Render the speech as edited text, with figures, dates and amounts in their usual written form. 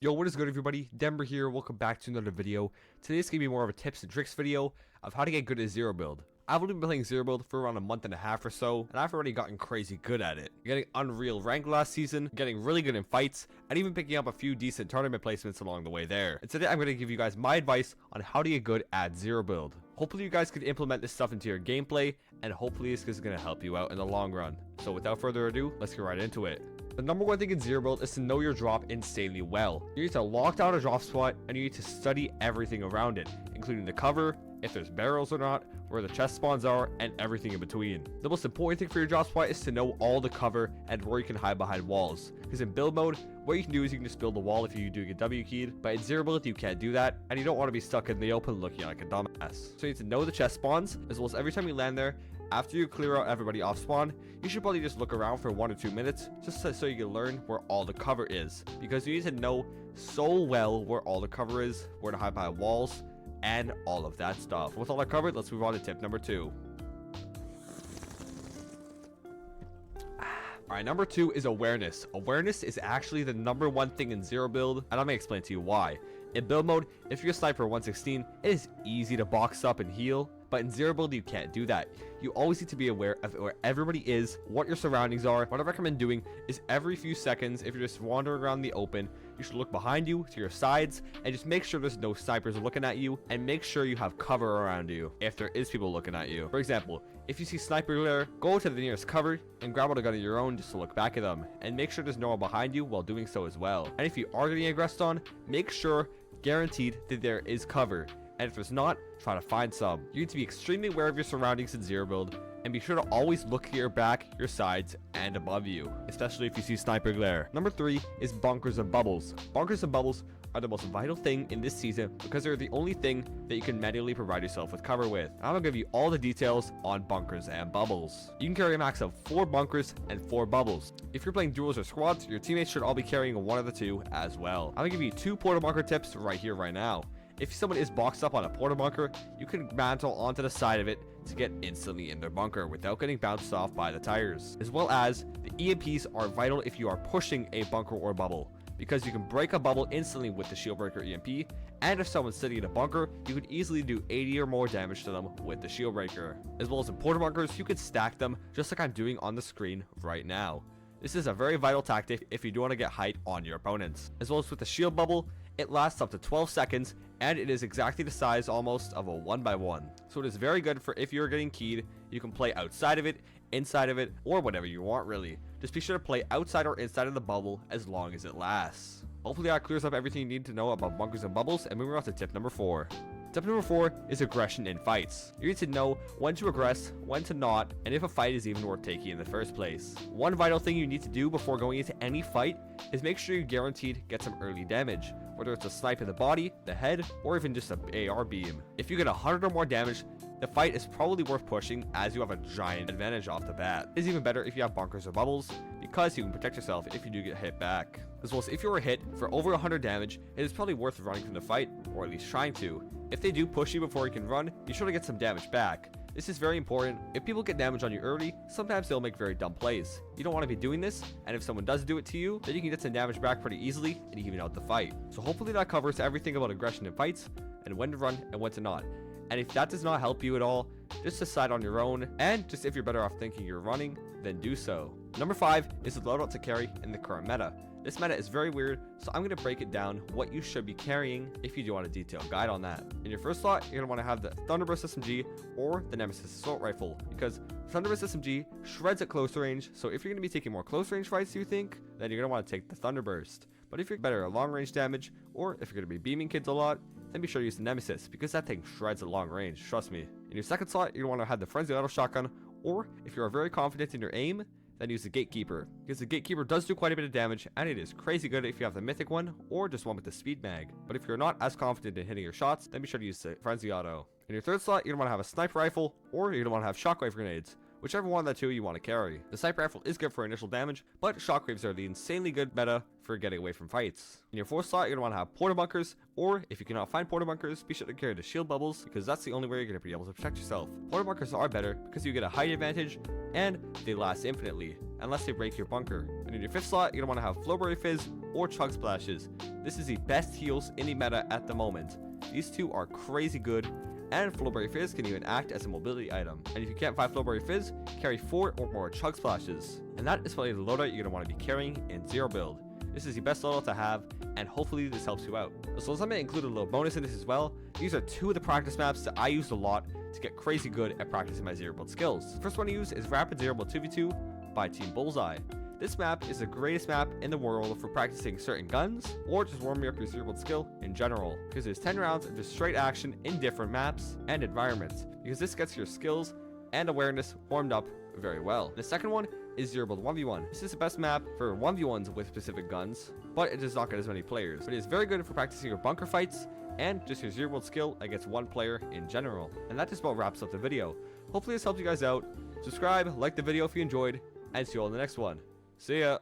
Yo, what is good everybody? Denver here, welcome back to another video. Today's gonna be more of a tips and tricks video of how to get good at zero build. I've only been playing zero build for around a month and a half or so, and I've already gotten crazy good at it. Getting unreal rank last season, getting really good in fights, and even picking up a few decent tournament placements along the way there. And today I'm gonna give you guys my advice on how to get good at zero build. Hopefully you guys can implement this stuff into your gameplay, and hopefully this is gonna help you out in the long run. So without further ado, let's get right into it. The number one thing in zero build is to know your drop insanely well. You need to lock down a drop spot and you need to study everything around it, including the cover, if there's barrels or not, where the chest spawns are, and everything in between. The most important thing for your drop spot is to know all the cover and where you can hide behind walls. Because in build mode, what you can do is you can just build a wall if you do get W keyed, but in zero build you can't do that, and you don't want to be stuck in the open looking like a dumbass. So you need to know the chest spawns, as well as every time you land there, after you clear out everybody off spawn, you should probably just look around for 1 or 2 minutes, just so you can learn where all the cover is. Because you need to know so well where all the cover is, where to hide behind walls, and all of that stuff. With all that covered, let's move on to tip number 2. Alright, number 2 is awareness. Awareness is actually the number one thing in zero build, and I'm gonna explain to you why. In build mode, if you're a sniper 116, it is easy to box up and heal, but in zero build you can't do that. You always need to be aware of where everybody is, what your surroundings are. What I recommend doing is every few seconds, if you're just wandering around the open, you should look behind you, to your sides, and just make sure there's no snipers looking at you, and make sure you have cover around you if there is people looking at you. For example, if you see sniper glare, go to the nearest cover and grab out a gun of your own just to look back at them, and make sure there's no one behind you while doing so as well. And if you are getting aggressed on, make sure, guaranteed, that there is cover. And if there's not, try to find some. You need to be extremely aware of your surroundings in zero build, and be sure to always look at your back, your sides, and above you, especially if you see sniper glare. Number 3 is bunkers and bubbles. Bunkers and bubbles are the most vital thing in this season because they're the only thing that you can manually provide yourself with cover with. I'm gonna give you all the details on bunkers and bubbles. You can carry a max of 4 bunkers and 4 bubbles. If you're playing duels or squads, your teammates should all be carrying one of the two as well. I'm gonna give you 2 portal bunker tips right here, right now. If someone is boxed up on a portal bunker, you can mantle onto the side of it to get instantly in their bunker without getting bounced off by the tires. As well as, the EMPs are vital if you are pushing a bunker or bubble, because you can break a bubble instantly with the shield breaker EMP, and if someone's sitting in a bunker, you can easily do 80 or more damage to them with the shield breaker. As well as in portal bunkers, you can stack them just like I'm doing on the screen right now. This is a very vital tactic if you do want to get height on your opponents. As well as with the shield bubble, it lasts up to 12 seconds, and it is exactly the size almost of a 1x1. So it is very good for if you're getting keyed, you can play outside of it, inside of it, or whatever you want really. Just be sure to play outside or inside of the bubble as long as it lasts. Hopefully that clears up everything you need to know about bunkers and bubbles, and moving on to tip number 4. Tip number 4 is aggression in fights. You need to know when to aggress, when to not, and if a fight is even worth taking in the first place. One vital thing you need to do before going into any fight is make sure you guaranteed get some early damage, whether it's a snipe in the body, the head, or even just an AR beam. If you get 100 or more damage, the fight is probably worth pushing as you have a giant advantage off the bat. It's even better if you have bunkers or bubbles, because you can protect yourself if you do get hit back. As well as if you were hit for over 100 damage, it is probably worth running from the fight, or at least trying to. If they do push you before you can run, be sure to get some damage back. This is very important. If people get damage on you early, sometimes they'll make very dumb plays. You don't want to be doing this, and if someone does do it to you, then you can get some damage back pretty easily and even out the fight. So hopefully that covers everything about aggression in fights, and when to run and when to not. And if that does not help you at all, just decide on your own, and just if you're better off thinking you're running, then do so. Number 5 is the loadout to carry in the current meta. This meta is very weird, so I'm going to break it down what you should be carrying if you do want a detailed guide on that. In your first slot, you're going to want to have the Thunderburst SMG or the Nemesis Assault Rifle, because Thunderburst SMG shreds at close range, so if you're going to be taking more close range fights, you think, then you're going to want to take the Thunderburst. But if you're better at long range damage, or if you're going to be beaming kids a lot, then be sure to use the Nemesis, because that thing shreds at long range, trust me. In your second slot, you're going to want to have the Frenzy Auto Shotgun, or if you are very confident in your aim, then use the Gatekeeper, because the Gatekeeper does do quite a bit of damage, and it is crazy good if you have the mythic one, or just one with the speed mag. But if you're not as confident in hitting your shots, then be sure to use the Frenzy Auto. In your third slot, you're going to want to have a Sniper Rifle, or you're going to want to have Shockwave Grenades. whichever one of the two you want to carry. The sniper rifle is good for initial damage, but shockwaves are the insanely good meta for getting away from fights. In your 4th slot, you're going to want to have porta bunkers, or if you cannot find porta bunkers, be sure to carry the shield bubbles, because that's the only way you're going to be able to protect yourself. Porta bunkers are better because you get a height advantage, and they last infinitely, unless they break your bunker. And in your 5th slot, you're going to want to have Flowberry Fizz or Chug Splashes. This is the best heals in the meta at the moment. These two are crazy good, and Flowberry Fizz can even act as a mobility item. And if you can't find Flowberry Fizz, carry 4 or more Chug Splashes. And that is probably the loadout you're going to want to be carrying in zero build. This is the best loadout to have, and hopefully this helps you out. So let me include a little bonus in this as well. These are 2 of the practice maps that I used a lot to get crazy good at practicing my zero build skills. The first one I use is Rapid Zero Build 2v2 by Team Bullseye. This map is the greatest map in the world for practicing certain guns, or just warming up your zero build skill in general, because there's 10 rounds of just straight action in different maps and environments, because this gets your skills and awareness warmed up very well. The second one is zero build 1v1. This is the best map for 1v1s with specific guns, but it does not get as many players. But it is very good for practicing your bunker fights and just your zero build skill against one player in general. And that just about wraps up the video. Hopefully this helped you guys out. Subscribe, like the video if you enjoyed, and see you all in the next one. See ya!